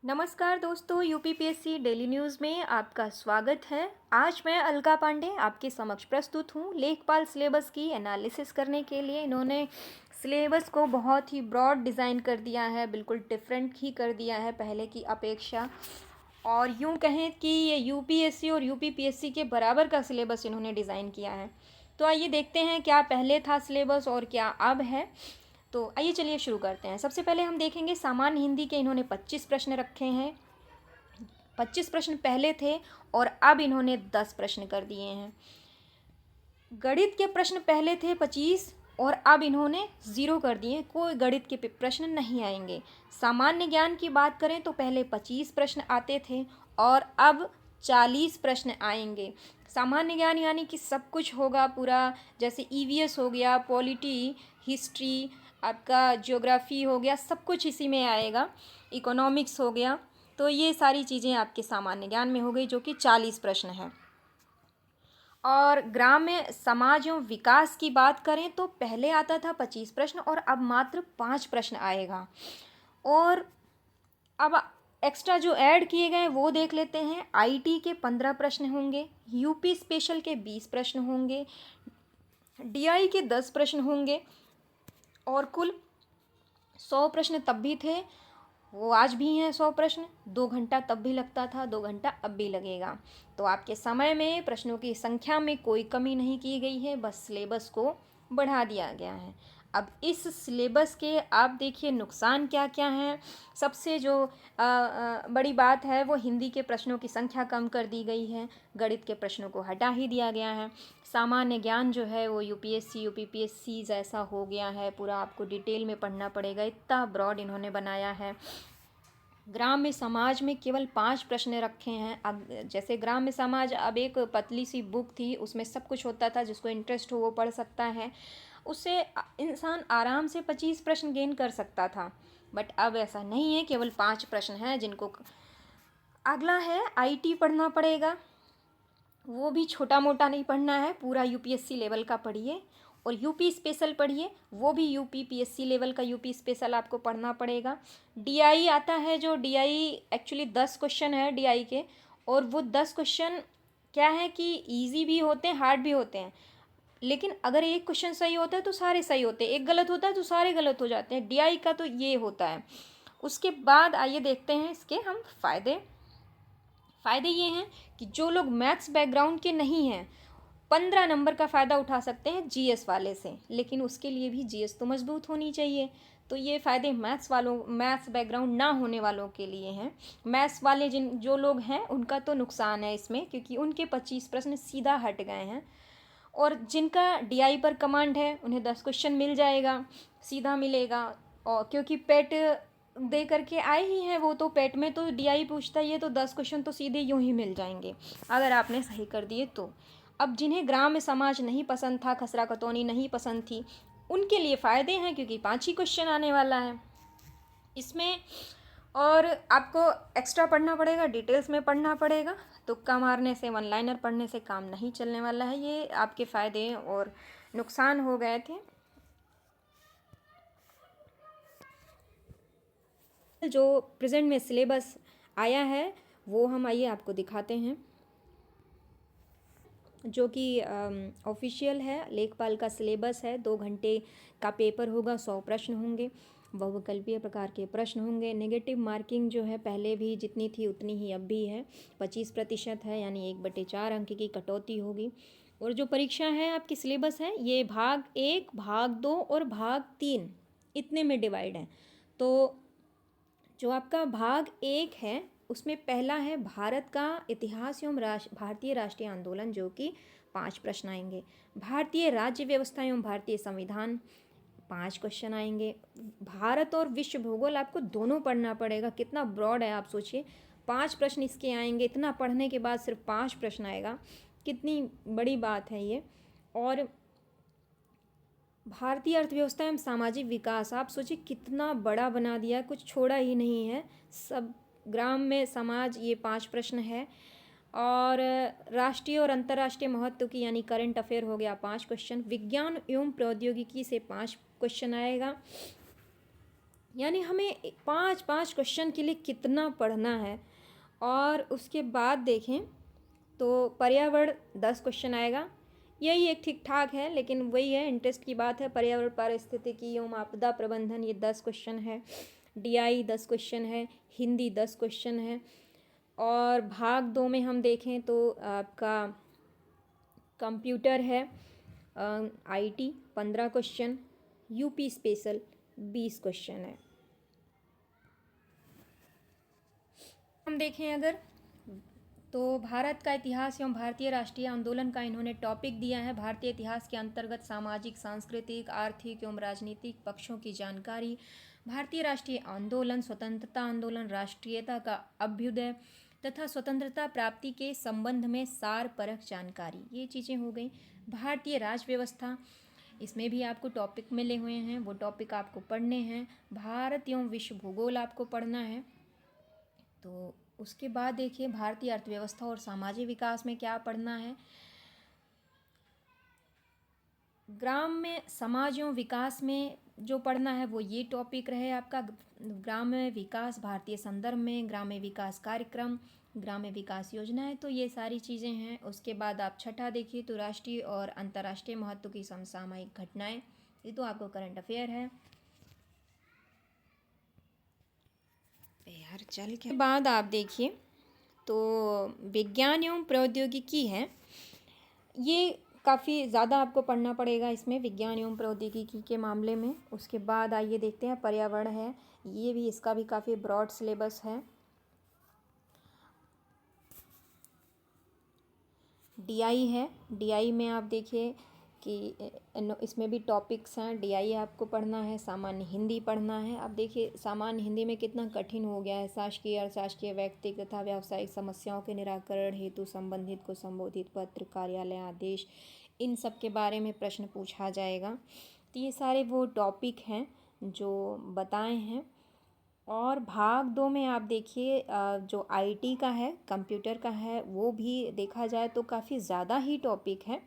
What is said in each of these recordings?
नमस्कार दोस्तों, UPPSC daily news में आपका स्वागत है। आज मैं अलका पांडे आपके समक्ष प्रस्तुत हूँ लेखपाल सिलेबस की एनालिसिस करने के लिए। इन्होंने सिलेबस को बहुत ही ब्रॉड डिज़ाइन कर दिया है, बिल्कुल डिफरेंट ही कर दिया है पहले की अपेक्षा। और यूँ कहें कि ये यूपीएससी और यूपीपीएससी के बराबर का सिलेबस इन्होंने डिज़ाइन किया है। तो आइए देखते हैं क्या पहले था सिलेबस और क्या अब है। तो आइए चलिए शुरू करते हैं। सबसे पहले हम देखेंगे सामान्य हिंदी के इन्होंने 25 प्रश्न रखे हैं। 25 प्रश्न पहले थे और अब इन्होंने 10 प्रश्न कर दिए हैं। गणित के प्रश्न पहले थे 25 और अब इन्होंने 0 कर दिए, कोई गणित के प्रश्न नहीं आएंगे। सामान्य ज्ञान की बात करें तो पहले 25 प्रश्न आते थे और अब 40 प्रश्न आएंगे। सामान्य ज्ञान यानी कि सब कुछ होगा पूरा, जैसे ईवीएस हो गया, पॉलिटी, हिस्ट्री, आपका ज्योग्राफी हो गया, सब कुछ इसी में आएगा। इकोनॉमिक्स हो गया, तो ये सारी चीज़ें आपके सामान्य ज्ञान में हो गई, जो कि 40 प्रश्न है। और ग्राम्य समाज एवं विकास की बात करें तो पहले आता था 25 प्रश्न और अब मात्र 5 प्रश्न आएगा। और अब एक्स्ट्रा जो ऐड किए गए वो देख लेते हैं। आईटी के 15 प्रश्न होंगे, यूपी स्पेशल के 20 प्रश्न होंगे, डीआई के 10 प्रश्न होंगे और कुल 100 प्रश्न तब भी थे, वो आज भी हैं 100 प्रश्न। 2 घंटा तब भी लगता था, 2 घंटा अब भी लगेगा। तो आपके समय में प्रश्नों की संख्या में कोई कमी नहीं की गई है, बस सिलेबस को बढ़ा दिया गया है। अब इस सिलेबस के आप देखिए नुकसान क्या क्या हैं। सबसे जो बड़ी बात है वो हिंदी के प्रश्नों की संख्या कम कर दी गई है, गणित के प्रश्नों को हटा ही दिया गया है। सामान्य ज्ञान जो है वो यूपीएससी यूपीपीएससी जैसा हो गया है, पूरा आपको डिटेल में पढ़ना पड़ेगा, इतना ब्रॉड इन्होंने बनाया है। ग्राम्य समाज में केवल 5 प्रश्न रखे हैं। अब जैसे ग्राम्य समाज अब एक पतली सी बुक थी, उसमें सब कुछ होता था, जिसको इंटरेस्ट हो वो पढ़ सकता है, उससे इंसान आराम से 25 प्रश्न गेन कर सकता था। बट अब ऐसा नहीं है, केवल 5 प्रश्न हैं जिनको। अगला है आईटी पढ़ना पड़ेगा, वो भी छोटा मोटा नहीं पढ़ना है, पूरा यूपीएससी लेवल का पढ़िए। और यूपी स्पेशल पढ़िए, वो भी यूपी पीएससी लेवल का यूपी स्पेशल आपको पढ़ना पड़ेगा। डीआई आता है, जो डीआई एक्चुअली 10 क्वेश्चन है डीआई के, और वो 10 क्वेश्चन क्या है कि इजी भी होते हैं, हार्ड भी होते हैं। लेकिन अगर एक क्वेश्चन सही होता है तो सारे सही होते हैं, एक गलत होता है तो सारे गलत हो जाते हैं। डीआई का तो ये होता है। उसके बाद आइए देखते हैं इसके हम फ़ायदे ये हैं कि जो लोग मैथ्स बैकग्राउंड के नहीं हैं 15 नंबर का फ़ायदा उठा सकते हैं जीएस वाले से, लेकिन उसके लिए भी जीएस तो मजबूत होनी चाहिए। तो ये फ़ायदे मैथ्स बैकग्राउंड ना होने वालों के लिए हैं। मैथ्स वाले जो लोग हैं उनका तो नुकसान है इसमें, क्योंकि उनके 25 प्रश्न सीधा हट गए हैं। और जिनका डीआई पर कमांड है उन्हें 10 क्वेश्चन मिल जाएगा, सीधा मिलेगा। और क्योंकि पेट दे करके आए ही हैं वो, तो पेट में तो डीआई पूछता ही है, तो 10 क्वेश्चन तो सीधे यूं ही मिल जाएंगे अगर आपने सही कर दिए तो। अब जिन्हें ग्राम्य समाज नहीं पसंद था, खसरा खतौनी नहीं पसंद थी, उनके लिए फ़ायदे हैं, क्योंकि 5 ही क्वेश्चन आने वाला है इसमें। और आपको एक्स्ट्रा पढ़ना पड़ेगा, डिटेल्स में पढ़ना पड़ेगा, तुक्का मारने से, वन लाइनर पढ़ने से काम नहीं चलने वाला है। ये आपके फ़ायदे और नुकसान हो गए थे। जो प्रेजेंट में सिलेबस आया है वो हम आइए आपको दिखाते हैं, जो कि ऑफिशियल है। लेखपाल का सिलेबस है, 2 घंटे का पेपर होगा, 100 प्रश्न होंगे, बहुविकल्पीय प्रकार के प्रश्न होंगे। नेगेटिव मार्किंग जो है पहले भी जितनी थी उतनी ही अब भी है, 25% है, यानी 1/4 अंक की कटौती होगी। और जो परीक्षा है आपकी सिलेबस है ये भाग 1, भाग 2 और भाग 3 इतने में डिवाइड है। तो जो आपका भाग 1 है उसमें पहला है भारत का इतिहास एवं भारतीय राष्ट्रीय आंदोलन, जो कि 5 प्रश्न आएंगे। भारतीय राज्य व्यवस्था एवं भारतीय संविधान 5 क्वेश्चन आएंगे। भारत और विश्व भूगोल आपको दोनों पढ़ना पड़ेगा, कितना ब्रॉड है आप सोचिए। 5 प्रश्न इसके आएंगे, इतना पढ़ने के बाद सिर्फ 5 प्रश्न आएगा, कितनी बड़ी बात है ये। और भारतीय अर्थव्यवस्था एवं सामाजिक विकास, आप सोचिए कितना बड़ा बना दिया, कुछ छोड़ा ही नहीं है। सब ग्राम में समाज, ये 5 प्रश्न है। और राष्ट्रीय और अंतर्राष्ट्रीय महत्व की यानी करंट अफेयर हो गया 5 क्वेश्चन। विज्ञान एवं प्रौद्योगिकी से 5 क्वेश्चन आएगा, यानी हमें 5-5 क्वेश्चन के लिए कितना पढ़ना है। और उसके बाद देखें तो पर्यावरण 10 क्वेश्चन आएगा। यही एक ठीक ठाक है, लेकिन वही है, इंटरेस्ट की बात है। पर्यावरण पारिस्थितिकी एवं आपदा प्रबंधन ये 10 क्वेश्चन है। डीआई 10 क्वेश्चन है। हिंदी 10 क्वेश्चन है। और भाग 2 में हम देखें तो आपका कंप्यूटर है, IT 15 question, UP special 20 question है। हम देखें अगर तो भारत का इतिहास एवं भारतीय राष्ट्रीय आंदोलन का इन्होंने टॉपिक दिया है। भारतीय इतिहास के अंतर्गत सामाजिक, सांस्कृतिक, आर्थिक एवं राजनीतिक पक्षों की जानकारी, भारतीय राष्ट्रीय आंदोलन, स्वतंत्रता आंदोलन, राष्ट्रीयता का अभ्युदय तथा स्वतंत्रता प्राप्ति के संबंध में सार परख जानकारी, ये चीज़ें हो गई। भारतीय राज व्यवस्था, इसमें भी आपको टॉपिक मिले हुए हैं, वो टॉपिक आपको पढ़ने हैं। भारत एवं विश्व भूगोल आपको पढ़ना है। तो उसके बाद देखिए भारतीय अर्थव्यवस्था और सामाजिक विकास में क्या पढ़ना है। ग्राम में समाज एवं विकास में जो पढ़ना है वो ये टॉपिक रहे आपका। ग्राम्य विकास भारतीय संदर्भ में, ग्राम्य विकास कार्यक्रम, ग्राम्य विकास योजनाएं, तो ये सारी चीज़ें हैं। उसके बाद आप छठा देखिए तो राष्ट्रीय और अंतर्राष्ट्रीय महत्व की समसामयिक घटनाएं, ये तो आपको करंट अफेयर है। यार चल के बाद आप देखिए तो विज्ञान एवं प्रौद्योगिकी है, ये काफ़ी ज़्यादा आपको पढ़ना पड़ेगा इसमें, विज्ञान एवं प्रौद्योगिकी के मामले में। उसके बाद आइए देखते हैं पर्यावरण है, ये भी, इसका भी काफ़ी ब्रॉड सिलेबस है। डीआई है, डीआई में आप देखिए कि इसमें भी टॉपिक्स हैं। डीआई आपको पढ़ना है। सामान्य हिंदी पढ़ना है। अब देखिए सामान्य हिंदी में कितना कठिन हो गया है। शासकीय, अशासकीय, व्यक्तिगत तथा व्यावसायिक समस्याओं के निराकरण हेतु संबंधित को संबोधित पत्र, कार्यालय आदेश, इन सब के बारे में प्रश्न पूछा जाएगा। तो ये सारे वो टॉपिक हैं जो बताए हैं। और भाग 2 में आप देखिए जो आईटी का है, कंप्यूटर का है, वो भी देखा जाए तो काफ़ी ज़्यादा ही टॉपिक है।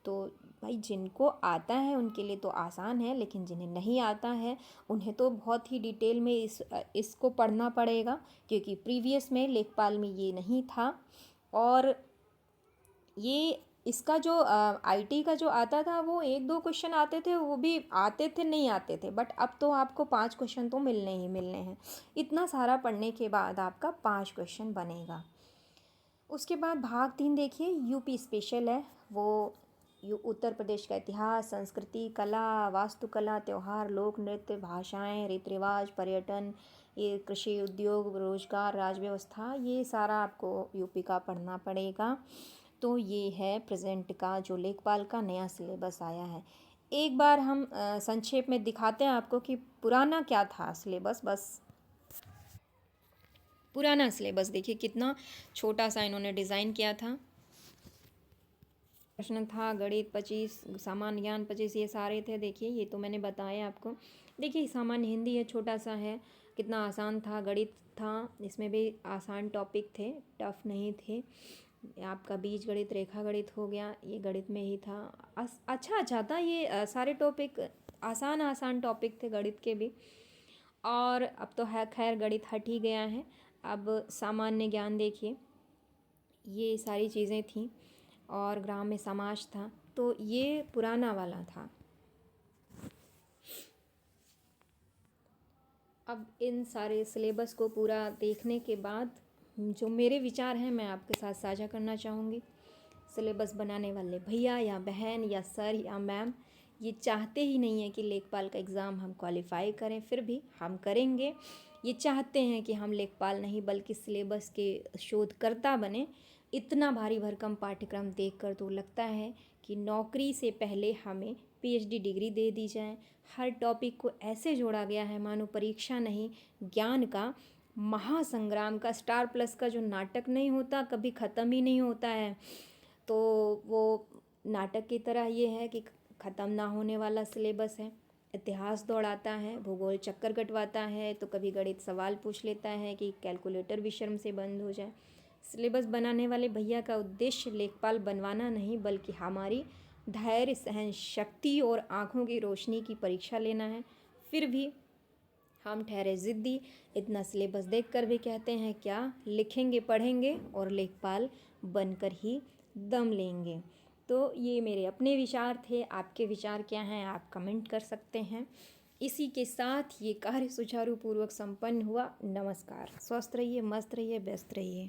तो भाई जिनको आता है उनके लिए तो आसान है, लेकिन जिन्हें नहीं आता है उन्हें तो बहुत ही डिटेल में इसको पढ़ना पड़ेगा, क्योंकि प्रीवियस में लेखपाल में ये नहीं था। और ये इसका जो आईटी का जो आता था वो 1-2 क्वेश्चन आते थे, वो भी आते थे नहीं आते थे, बट अब तो आपको 5 क्वेश्चन तो मिलने ही मिलने हैं। इतना सारा पढ़ने के बाद आपका 5 क्वेश्चन बनेगा। उसके बाद भाग 3 देखिए, यूपी स्पेशल है, वो उत्तर प्रदेश का इतिहास, संस्कृति, कला, वास्तुकला, त्यौहार, लोक नृत्य, भाषाएं, रीति रिवाज, पर्यटन, ये कृषि, उद्योग, रोजगार, राज व्यवस्था, ये सारा आपको यूपी का पढ़ना पड़ेगा। तो ये है प्रेजेंट का जो लेखपाल का नया सिलेबस आया है। एक बार हम संक्षेप में दिखाते हैं आपको कि पुराना क्या था सिलेबस। बस पुराना सिलेबस देखिए कितना छोटा सा इन्होंने डिज़ाइन किया था। प्रश्न था गणित 25, सामान्य ज्ञान 25, ये सारे थे। देखिए ये तो मैंने बताया आपको। देखिए सामान्य हिंदी है, छोटा सा है, कितना आसान था। गणित था, इसमें भी आसान टॉपिक थे, टफ नहीं थे। आपका बीज गणित, रेखा गणित हो गया, ये गणित में ही था। अच्छा था ये, सारे टॉपिक आसान आसान टॉपिक थे गणित के भी। और अब तो है खैर गणित हट ही गया है। अब सामान्य ज्ञान देखिए, ये सारी चीज़ें थीं। और ग्राम्य समाज था, तो ये पुराना वाला था। अब इन सारे सिलेबस को पूरा देखने के बाद जो मेरे विचार हैं मैं आपके साथ साझा करना चाहूँगी। सिलेबस बनाने वाले भैया या बहन या सर या मैम ये चाहते ही नहीं है कि लेखपाल का एग्ज़ाम हम क्वालिफाई करें, फिर भी हम करेंगे। ये चाहते हैं कि हम लेखपाल नहीं बल्कि सिलेबस के शोधकर्ता बने। इतना भारी भरकम पाठ्यक्रम देखकर तो लगता है कि नौकरी से पहले हमें पीएचडी डिग्री दे दी जाए। हर टॉपिक को ऐसे जोड़ा गया है मानो परीक्षा नहीं, ज्ञान का महासंग्राम का स्टार प्लस का जो नाटक नहीं होता, कभी ख़त्म ही नहीं होता है, तो वो नाटक की तरह ये है कि ख़त्म ना होने वाला सिलेबस है। इतिहास दौड़ाता है, भूगोल चक्कर कटवाता है, तो कभी गणित सवाल पूछ लेता है कि कैलकुलेटर भी शर्म से बंद हो जाए। सिलेबस बनाने वाले भैया का उद्देश्य लेखपाल बनवाना नहीं बल्कि हमारी धैर्य, सहन शक्ति और आँखों की रोशनी की परीक्षा लेना है। फिर भी हम ठहरे ज़िद्दी, इतना सिलेबस देखकर भी कहते हैं क्या, लिखेंगे पढ़ेंगे और लेखपाल बनकर ही दम लेंगे। तो ये मेरे अपने विचार थे। आपके विचार क्या हैं आप कमेंट कर सकते हैं। इसी के साथ ये कार्य सुचारू पूर्वक संपन्न हुआ। नमस्कार। स्वस्थ रहिए, मस्त रहिए, व्यस्त रहिए।